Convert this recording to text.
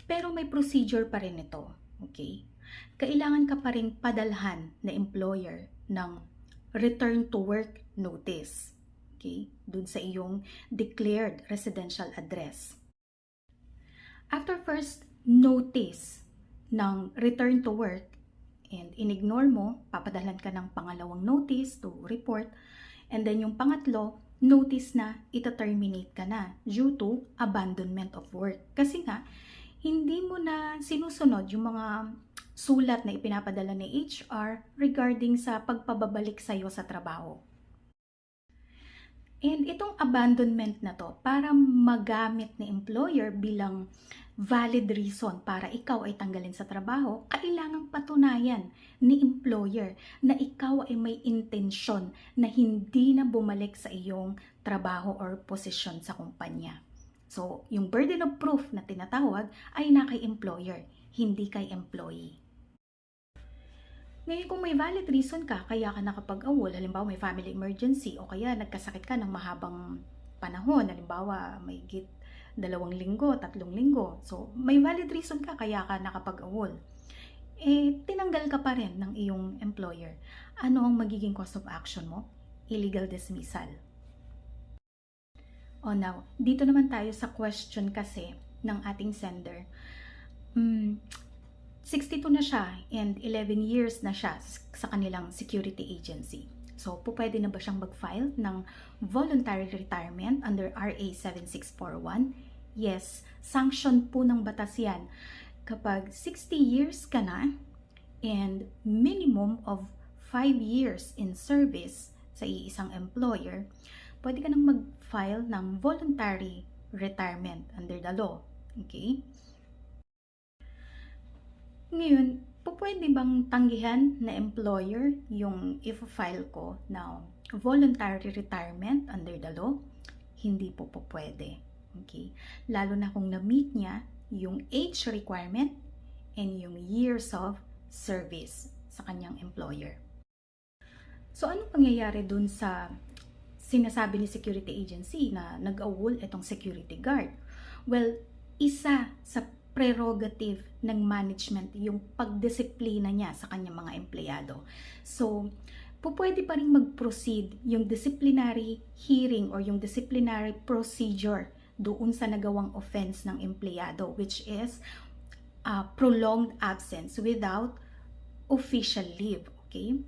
Pero may procedure pa rin ito, okay? Kailangan ka pa rin padalhan na employer ng return to work notice, okay? Dun sa iyong declared residential address. After first notice ng return to work and inignore mo, papadalhan ka ng pangalawang notice to report, and then yung pangatlo, notice na ita-terminate ka na due to abandonment of work. Kasi nga, hindi mo na sinusunod yung mga sulat na ipinapadala ni HR regarding sa pagpababalik sa iyo sa trabaho. And itong abandonment na to, para magamit ni employer bilang valid reason para ikaw ay tanggalin sa trabaho, kailangang patunayan ni employer na ikaw ay may intensyon na hindi na bumalik sa iyong trabaho or posisyon sa kumpanya. So, yung burden of proof na tinatawag ay na kay employer, hindi kay employee. Ngayon, kung may valid reason ka, kaya ka nakapag-awol, halimbawa may family emergency o kaya nagkasakit ka ng mahabang panahon, halimbawa may 2 linggo, 3 linggo. So, may valid reason ka, kaya ka nakapag-awol. Tinanggal ka pa rin ng iyong employer. Ano ang magiging cause of action mo? Illegal dismissal. Now, dito naman tayo sa question kasi ng ating sender. 62 na siya and 11 years na siya sa kanilang security agency. So, pwede na ba siyang mag-file ng voluntary retirement under RA 7641? Yes, sanction po ng batas yan. Kapag 60 years ka na and minimum of 5 years in service sa iisang employer, pwede ka nang mag-file ng voluntary retirement under the law. Okay? Ngayon, pwede bang tanggihan na employer yung if-file ko na voluntary retirement under the law? Hindi po pwede. Okay? Lalo na kung na-meet niya yung age requirement and yung years of service sa kanyang employer. So, anong pangyayari dun sa sinasabi ni security agency na nag-awol itong security guard? Well, isa sa prerogative ng management yung pagdisiplina niya sa kanyang mga empleyado. So, pwede pa rin mag-proceed yung disciplinary hearing or yung disciplinary procedure doon sa nagawang offense ng empleyado, which is prolonged absence without official leave. Okay?